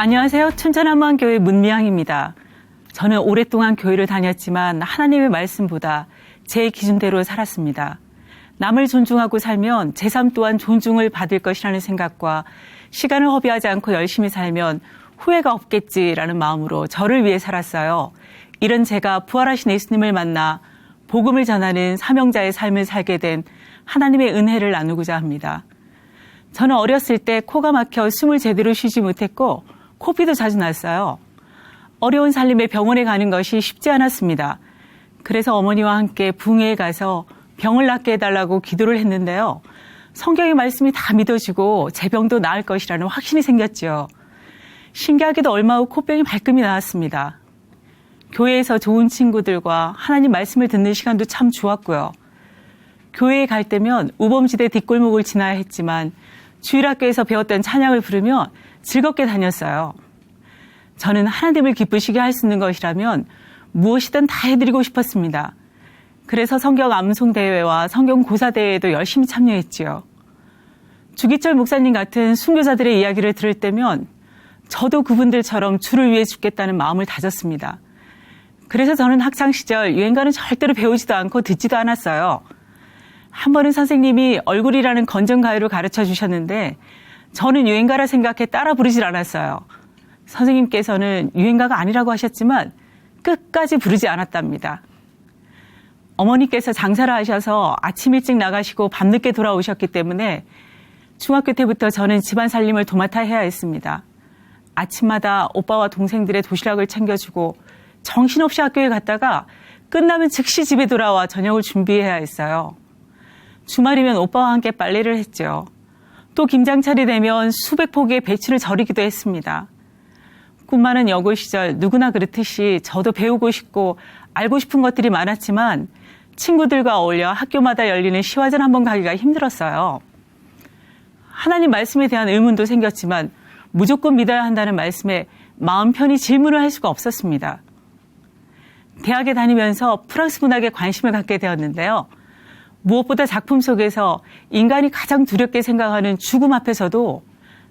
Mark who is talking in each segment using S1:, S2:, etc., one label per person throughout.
S1: 안녕하세요. 춘천한무안교회 문미향입니다. 저는 오랫동안 교회를 다녔지만 하나님의 말씀보다 제 기준대로 살았습니다. 남을 존중하고 살면 제 삶 또한 존중을 받을 것이라는 생각과 시간을 허비하지 않고 열심히 살면 후회가 없겠지라는 마음으로 저를 위해 살았어요. 이런 제가 부활하신 예수님을 만나 복음을 전하는 사명자의 삶을 살게 된 하나님의 은혜를 나누고자 합니다. 저는 어렸을 때 코가 막혀 숨을 제대로 쉬지 못했고 코피도 자주 났어요. 어려운 살림에 병원에 가는 것이 쉽지 않았습니다. 그래서 어머니와 함께 붕해에 가서 병을 낫게 해달라고 기도를 했는데요. 성경의 말씀이 다 믿어지고 제 병도 나을 것이라는 확신이 생겼죠. 신기하게도 얼마 후 코병이 말끔히 나았습니다. 교회에서 좋은 친구들과 하나님 말씀을 듣는 시간도 참 좋았고요. 교회에 갈 때면 우범지대 뒷골목을 지나야 했지만 주일학교에서 배웠던 찬양을 부르며 즐겁게 다녔어요. 저는 하나님을 기쁘시게 할 수 있는 것이라면 무엇이든 다 해드리고 싶었습니다. 그래서 성경 암송대회와 성경 고사대회에도 열심히 참여했지요. 주기철 목사님 같은 순교자들의 이야기를 들을 때면 저도 그분들처럼 주를 위해 죽겠다는 마음을 다졌습니다. 그래서 저는 학창시절 유행가는 절대로 배우지도 않고 듣지도 않았어요. 한 번은 선생님이 얼굴이라는 건전가요를 가르쳐 주셨는데 저는 유행가라 생각해 따라 부르질 않았어요. 선생님께서는 유행가가 아니라고 하셨지만 끝까지 부르지 않았답니다. 어머니께서 장사를 하셔서 아침 일찍 나가시고 밤늦게 돌아오셨기 때문에 중학교 때부터 저는 집안 살림을 도맡아 해야 했습니다. 아침마다 오빠와 동생들의 도시락을 챙겨주고 정신없이 학교에 갔다가 끝나면 즉시 집에 돌아와 저녁을 준비해야 했어요. 주말이면 오빠와 함께 빨래를 했죠. 또 김장철이 되면 수백 포기의 배추를 절이기도 했습니다. 꿈 많은 여고 시절 누구나 그렇듯이 저도 배우고 싶고 알고 싶은 것들이 많았지만 친구들과 어울려 학교마다 열리는 시화전 한번 가기가 힘들었어요. 하나님 말씀에 대한 의문도 생겼지만 무조건 믿어야 한다는 말씀에 마음 편히 질문을 할 수가 없었습니다. 대학에 다니면서 프랑스 문학에 관심을 갖게 되었는데요. 무엇보다 작품 속에서 인간이 가장 두렵게 생각하는 죽음 앞에서도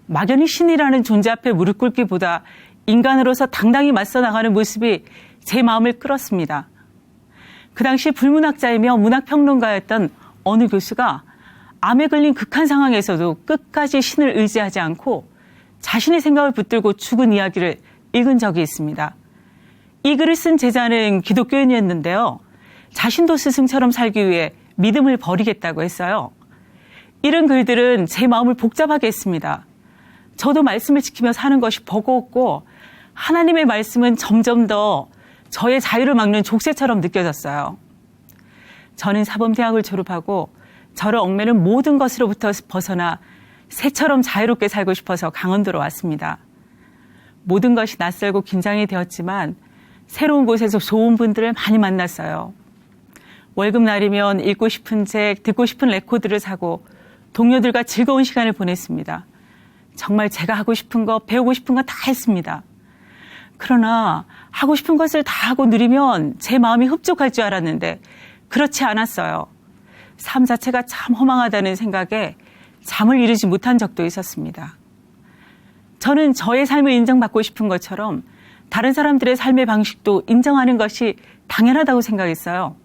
S1: 막연히 신이라는 존재 앞에 무릎 꿇기보다 인간으로서 당당히 맞서 나가는 모습이 제 마음을 끌었습니다. 그 당시 불문학자이며 문학평론가였던 어느 교수가 암에 걸린 극한 상황에서도 끝까지 신을 의지하지 않고 자신의 생각을 붙들고 죽은 이야기를 읽은 적이 있습니다. 이 글을 쓴 제자는 기독교인이었는데요. 자신도 스승처럼 살기 위해 믿음을 버리겠다고 했어요. 이런 글들은 제 마음을 복잡하게 했습니다. 저도 말씀을 지키며 사는 것이 버거웠고 하나님의 말씀은 점점 더 저의 자유를 막는 족쇄처럼 느껴졌어요. 저는 사범대학을 졸업하고 저를 얽매는 모든 것으로부터 벗어나 새처럼 자유롭게 살고 싶어서 강원도로 왔습니다. 모든 것이 낯설고 긴장이 되었지만 새로운 곳에서 좋은 분들을 많이 만났어요. 월급날이면 읽고 싶은 책, 듣고 싶은 레코드를 사고 동료들과 즐거운 시간을 보냈습니다. 정말 제가 하고 싶은 거, 배우고 싶은 거 다 했습니다. 그러나 하고 싶은 것을 다 하고 누리면 제 마음이 흡족할 줄 알았는데 그렇지 않았어요. 삶 자체가 참 허망하다는 생각에 잠을 이루지 못한 적도 있었습니다. 저는 저의 삶을 인정받고 싶은 것처럼 다른 사람들의 삶의 방식도 인정하는 것이 당연하다고 생각했어요.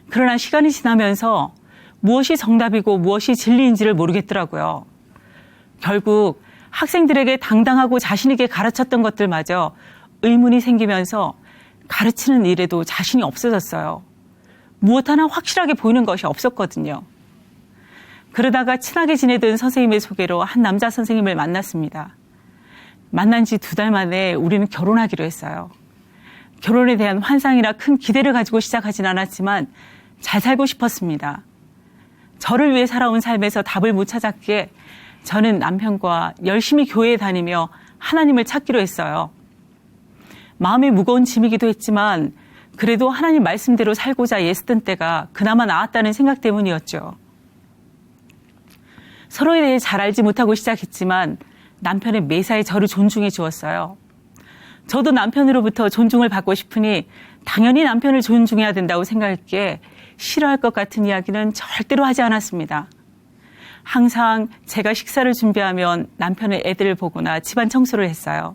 S1: 그러나 시간이 지나면서 무엇이 정답이고 무엇이 진리인지를 모르겠더라고요. 결국 학생들에게 당당하고 자신 있게 가르쳤던 것들마저 의문이 생기면서 가르치는 일에도 자신이 없어졌어요. 무엇 하나 확실하게 보이는 것이 없었거든요. 그러다가 친하게 지내던 선생님의 소개로 한 남자 선생님을 만났습니다. 만난 지 2달 만에 우리는 결혼하기로 했어요. 결혼에 대한 환상이나 큰 기대를 가지고 시작하진 않았지만 잘 살고 싶었습니다. 저를 위해 살아온 삶에서 답을 못 찾았기에 저는 남편과 열심히 교회에 다니며 하나님을 찾기로 했어요. 마음이 무거운 짐이기도 했지만 그래도 하나님 말씀대로 살고자 애쓰던 때가 그나마 나았다는 생각 때문이었죠. 서로에 대해 잘 알지 못하고 시작했지만 남편은 매사에 저를 존중해 주었어요. 저도 남편으로부터 존중을 받고 싶으니 당연히 남편을 존중해야 된다고 생각했기에 싫어할 것 같은 이야기는 절대로 하지 않았습니다. 항상 제가 식사를 준비하면 남편은 애들을 보거나 집안 청소를 했어요.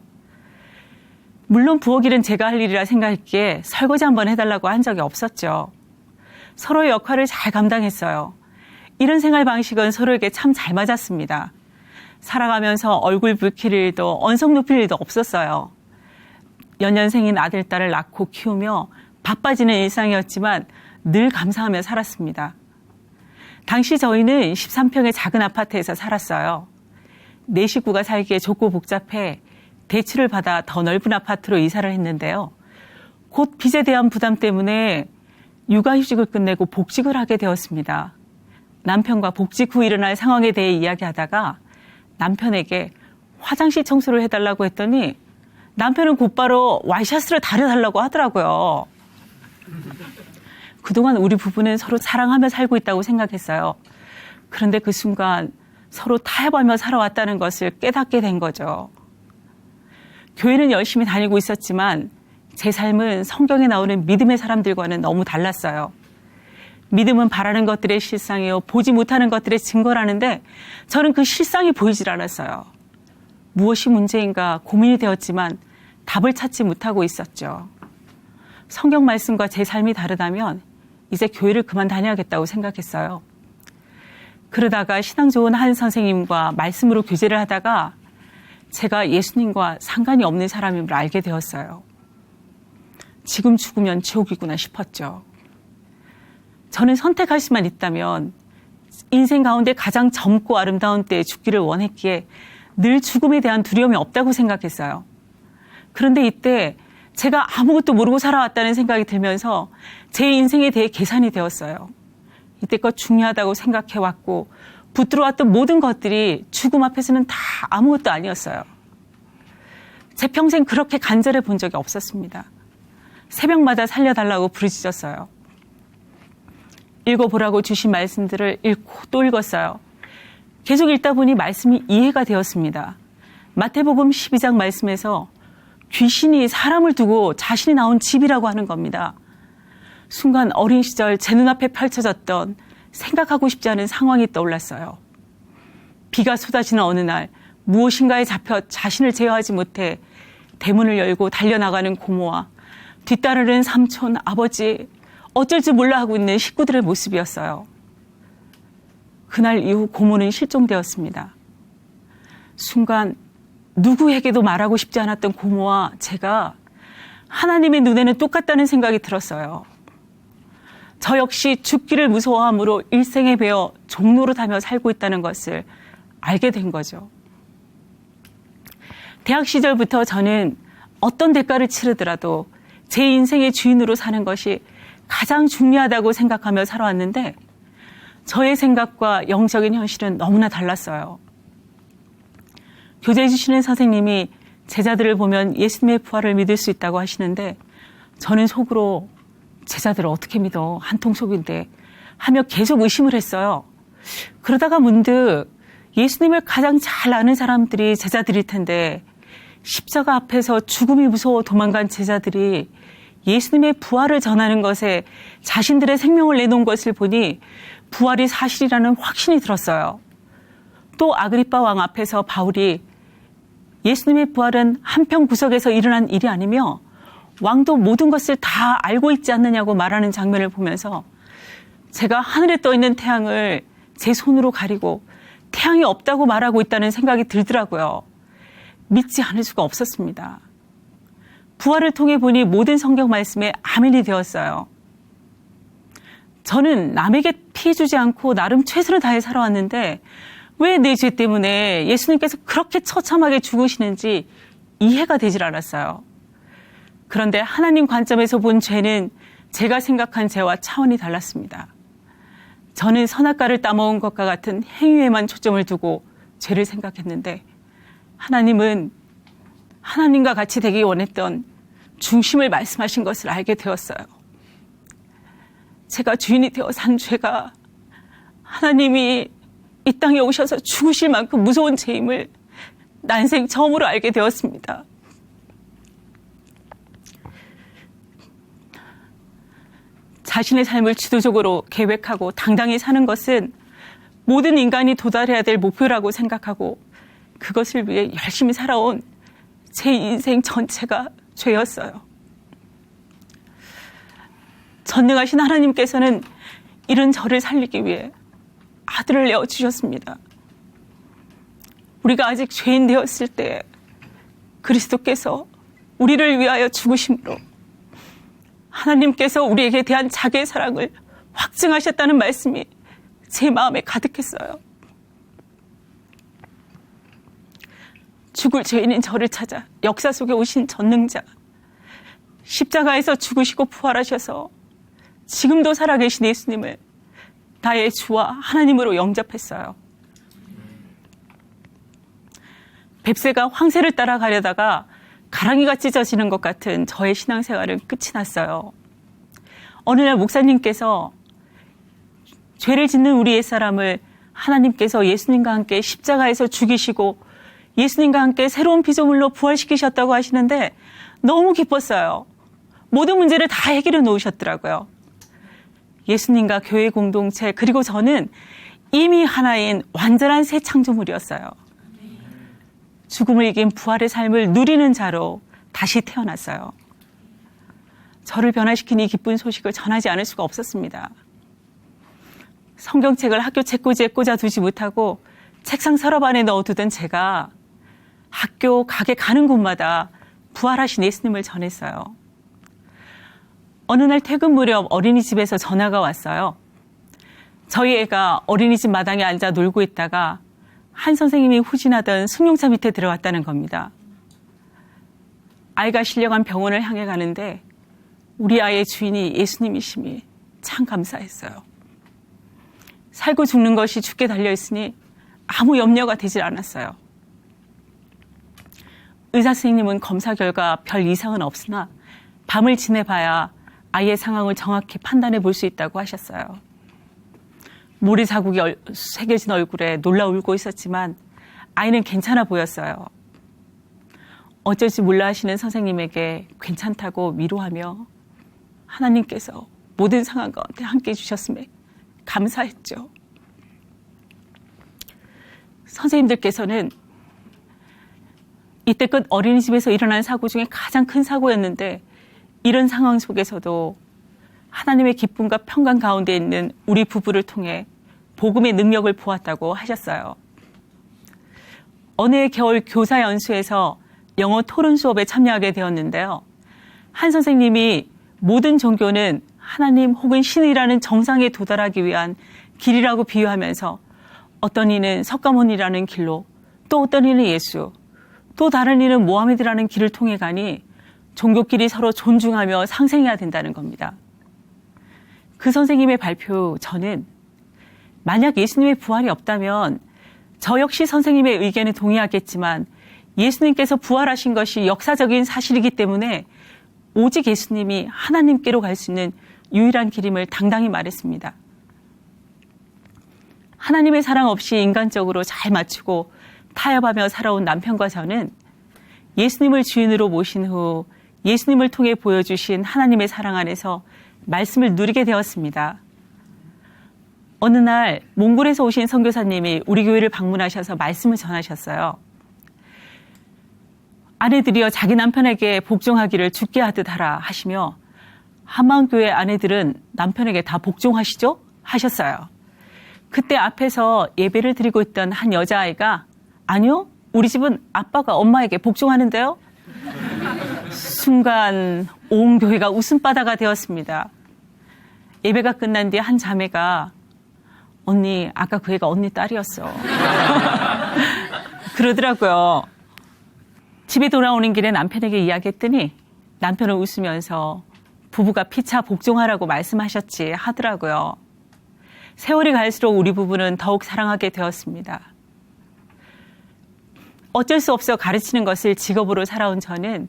S1: 물론 부엌 일은 제가 할 일이라 생각했기에 설거지 한번 해달라고 한 적이 없었죠. 서로의 역할을 잘 감당했어요. 이런 생활 방식은 서로에게 참 잘 맞았습니다. 살아가면서 얼굴 붉힐 일도 언성 높일 일도 없었어요. 연년생인 아들, 딸을 낳고 키우며 바빠지는 일상이었지만 늘 감사하며 살았습니다. 당시 저희는 13평의 작은 아파트에서 살았어요. 4식구가 살기에 좁고 복잡해 대출을 받아 더 넓은 아파트로 이사를 했는데요. 곧 빚에 대한 부담 때문에 육아휴직을 끝내고 복직을 하게 되었습니다. 남편과 복직 후 일어날 상황에 대해 이야기하다가 남편에게 화장실 청소를 해달라고 했더니 남편은 곧바로 와이셔츠를 다려달라고 하더라고요. 그동안 우리 부부는 서로 사랑하며 살고 있다고 생각했어요. 그런데 그 순간 서로 타협하며 살아왔다는 것을 깨닫게 된 거죠. 교회는 열심히 다니고 있었지만 제 삶은 성경에 나오는 믿음의 사람들과는 너무 달랐어요. 믿음은 바라는 것들의 실상이요 보지 못하는 것들의 증거라는데 저는 그 실상이 보이질 않았어요. 무엇이 문제인가 고민이 되었지만 답을 찾지 못하고 있었죠. 성경 말씀과 제 삶이 다르다면 이제 교회를 그만 다녀야겠다고 생각했어요. 그러다가 신앙 좋은 한 선생님과 말씀으로 교제를 하다가 제가 예수님과 상관이 없는 사람임을 알게 되었어요. 지금 죽으면 지옥이구나 싶었죠. 저는 선택할 수만 있다면 인생 가운데 가장 젊고 아름다운 때에 죽기를 원했기에 늘 죽음에 대한 두려움이 없다고 생각했어요. 그런데 이때 제가 아무것도 모르고 살아왔다는 생각이 들면서 제 인생에 대해 계산이 되었어요. 이때껏 중요하다고 생각해왔고 붙들어왔던 모든 것들이 죽음 앞에서는 다 아무것도 아니었어요. 제 평생 그렇게 간절해 본 적이 없었습니다. 새벽마다 살려달라고 부르짖었어요. 읽어보라고 주신 말씀들을 읽고 또 읽었어요. 계속 읽다 보니 말씀이 이해가 되었습니다. 마태복음 12장 말씀에서 귀신이 사람을 두고 자신이 나온 집이라고 하는 겁니다. 순간 어린 시절 제 눈앞에 펼쳐졌던 생각하고 싶지 않은 상황이 떠올랐어요. 비가 쏟아지는 어느 날 무엇인가에 잡혀 자신을 제어하지 못해 대문을 열고 달려나가는 고모와 뒤따르는 삼촌, 아버지, 어쩔 줄 몰라 하고 있는 식구들의 모습이었어요. 그날 이후 고모는 실종되었습니다. 순간 누구에게도 말하고 싶지 않았던 고모와 제가 하나님의 눈에는 똑같다는 생각이 들었어요. 저 역시 죽기를 무서워함으로 일생에 베어 종노릇하며 살고 있다는 것을 알게 된 거죠. 대학 시절부터 저는 어떤 대가를 치르더라도 제 인생의 주인으로 사는 것이 가장 중요하다고 생각하며 살아왔는데 저의 생각과 영적인 현실은 너무나 달랐어요. 교제해 주시는 선생님이 제자들을 보면 예수님의 부활을 믿을 수 있다고 하시는데 저는 속으로 제자들을 어떻게 믿어? 한통 속인데 하며 계속 의심을 했어요. 그러다가 문득 예수님을 가장 잘 아는 사람들이 제자들일 텐데 십자가 앞에서 죽음이 무서워 도망간 제자들이 예수님의 부활을 전하는 것에 자신들의 생명을 내놓은 것을 보니 부활이 사실이라는 확신이 들었어요. 또 아그리빠 왕 앞에서 바울이 예수님의 부활은 한평 구석에서 일어난 일이 아니며 왕도 모든 것을 다 알고 있지 않느냐고 말하는 장면을 보면서 제가 하늘에 떠 있는 태양을 제 손으로 가리고 태양이 없다고 말하고 있다는 생각이 들더라고요. 믿지 않을 수가 없었습니다. 부활을 통해 보니 모든 성경 말씀에 아멘이 되었어요. 저는 남에게 피해 주지 않고 나름 최선을 다해 살아왔는데 왜 내 죄 때문에 예수님께서 그렇게 처참하게 죽으시는지 이해가 되질 않았어요. 그런데 하나님 관점에서 본 죄는 제가 생각한 죄와 차원이 달랐습니다. 저는 선악과를 따먹은 것과 같은 행위에만 초점을 두고 죄를 생각했는데 하나님은 하나님과 같이 되기 원했던 중심을 말씀하신 것을 알게 되었어요. 제가 주인이 되어 산 죄가 하나님이 이 땅에 오셔서 죽으실 만큼 무서운 죄임을 난생 처음으로 알게 되었습니다. 자신의 삶을 주도적으로 계획하고 당당히 사는 것은 모든 인간이 도달해야 될 목표라고 생각하고 그것을 위해 열심히 살아온 제 인생 전체가 죄였어요. 전능하신 하나님께서는 이런 저를 살리기 위해 아들을 내어주셨습니다. 우리가 아직 죄인 되었을 때 그리스도께서 우리를 위하여 죽으심으로 하나님께서 우리에게 대한 자기의 사랑을 확증하셨다는 말씀이 제 마음에 가득했어요. 죽을 죄인인 저를 찾아 역사 속에 오신 전능자, 십자가에서 죽으시고 부활하셔서 지금도 살아계신 예수님을 나의 주와 하나님으로 영접했어요. 뱁새가 황새를 따라가려다가 가랑이가 찢어지는 것 같은 저의 신앙생활은 끝이 났어요. 어느 날 목사님께서 죄를 짓는 우리 옛사람을 하나님께서 예수님과 함께 십자가에서 죽이시고 예수님과 함께 새로운 피조물로 부활시키셨다고 하시는데 너무 기뻤어요. 모든 문제를 다 해결해 놓으셨더라고요. 예수님과 교회 공동체 그리고 저는 이미 하나인 완전한 새 창조물이었어요. 죽음을 이긴 부활의 삶을 누리는 자로 다시 태어났어요. 저를 변화시킨 이 기쁜 소식을 전하지 않을 수가 없었습니다. 성경책을 학교 책꽂이에 꽂아두지 못하고 책상 서랍 안에 넣어두던 제가 학교, 가게 가는 곳마다 부활하신 예수님을 전했어요. 어느 날 퇴근 무렵 어린이집에서 전화가 왔어요. 저희 애가 어린이집 마당에 앉아 놀고 있다가 한 선생님이 후진하던 승용차 밑에 들어왔다는 겁니다. 아이가 실려간 병원을 향해 가는데 우리 아이의 주인이 예수님이심이 참 감사했어요. 살고 죽는 것이 죽게 달려있으니 아무 염려가 되질 않았어요. 의사 선생님은 검사 결과 별 이상은 없으나 밤을 지내봐야 아이의 상황을 정확히 판단해 볼 수 있다고 하셨어요. 모래 자국이 새겨진 얼굴에 놀라 울고 있었지만 아이는 괜찮아 보였어요. 어쩔지 몰라 하시는 선생님에게 괜찮다고 위로하며 하나님께서 모든 상황 가운데 함께해 주셨음에 감사했죠. 선생님들께서는 이때껏 어린이집에서 일어난 사고 중에 가장 큰 사고였는데 이런 상황 속에서도 하나님의 기쁨과 평강 가운데 있는 우리 부부를 통해 복음의 능력을 보았다고 하셨어요. 어느 해 겨울 교사 연수에서 영어 토론 수업에 참여하게 되었는데요. 한 선생님이 모든 종교는 하나님 혹은 신이라는 정상에 도달하기 위한 길이라고 비유하면서 어떤 이는 석가모니라는 길로 또 어떤 이는 예수 또 다른 이는 모하메드라는 길을 통해 가니 종교끼리 서로 존중하며 상생해야 된다는 겁니다. 그 선생님의 발표 저는 만약 예수님의 부활이 없다면 저 역시 선생님의 의견에 동의하겠지만 예수님께서 부활하신 것이 역사적인 사실이기 때문에 오직 예수님이 하나님께로 갈 수 있는 유일한 길임을 당당히 말했습니다. 하나님의 사랑 없이 인간적으로 잘 맞추고 타협하며 살아온 남편과 저는 예수님을 주인으로 모신 후 예수님을 통해 보여주신 하나님의 사랑 안에서 말씀을 누리게 되었습니다. 어느 날 몽골에서 오신 선교사님이 우리 교회를 방문하셔서 말씀을 전하셨어요. 아내들이여 자기 남편에게 복종하기를 죽게 하듯 하라 하시며 한마음교회 아내들은 남편에게 다 복종하시죠? 하셨어요. 그때 앞에서 예배를 드리고 있던 한 여자아이가 아니요, 우리 집은 아빠가 엄마에게 복종하는데요. 순간 온 교회가 웃음바다가 되었습니다. 예배가 끝난 뒤 한 자매가 언니, 아까 그 애가 언니 딸이었어. 그러더라고요. 집에 돌아오는 길에 남편에게 이야기했더니 남편은 웃으면서 부부가 피차 복종하라고 말씀하셨지 하더라고요. 세월이 갈수록 우리 부부는 더욱 사랑하게 되었습니다. 어쩔 수 없어 가르치는 것을 직업으로 살아온 저는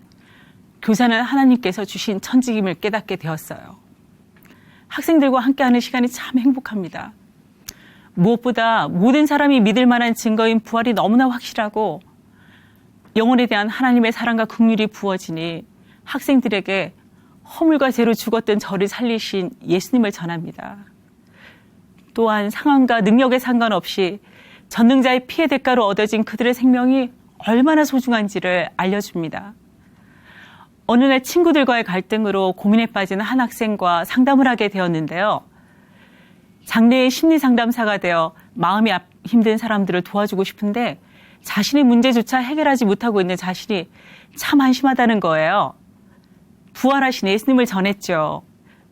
S1: 교사는 하나님께서 주신 천직임을 깨닫게 되었어요. 학생들과 함께하는 시간이 참 행복합니다. 무엇보다 모든 사람이 믿을 만한 증거인 부활이 너무나 확실하고 영혼에 대한 하나님의 사랑과 긍휼이 부어지니 학생들에게 허물과 죄로 죽었던 저를 살리신 예수님을 전합니다. 또한 상황과 능력에 상관없이 전능자의 피해 대가로 얻어진 그들의 생명이 얼마나 소중한지를 알려줍니다. 어느 날 친구들과의 갈등으로 고민에 빠진 한 학생과 상담을 하게 되었는데요. 장래의 심리상담사가 되어 마음이 힘든 사람들을 도와주고 싶은데 자신의 문제조차 해결하지 못하고 있는 자신이 참 한심하다는 거예요. 부활하신 예수님을 전했죠.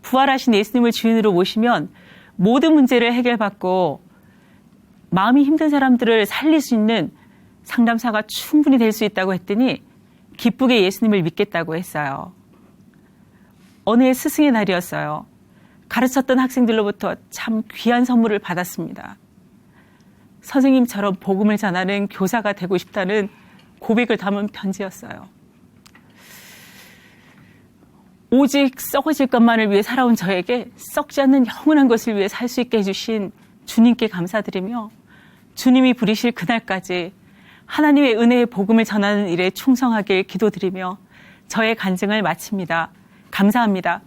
S1: 부활하신 예수님을 주인으로 모시면 모든 문제를 해결받고 마음이 힘든 사람들을 살릴 수 있는 상담사가 충분히 될 수 있다고 했더니 기쁘게 예수님을 믿겠다고 했어요. 어느 해 스승의 날이었어요. 가르쳤던 학생들로부터 참 귀한 선물을 받았습니다. 선생님처럼 복음을 전하는 교사가 되고 싶다는 고백을 담은 편지였어요. 오직 썩어질 것만을 위해 살아온 저에게 썩지 않는 영원한 것을 위해 살 수 있게 해주신 주님께 감사드리며 주님이 부리실 그날까지 하나님의 은혜의 복음을 전하는 일에 충성하길 기도드리며 저의 간증을 마칩니다. 감사합니다.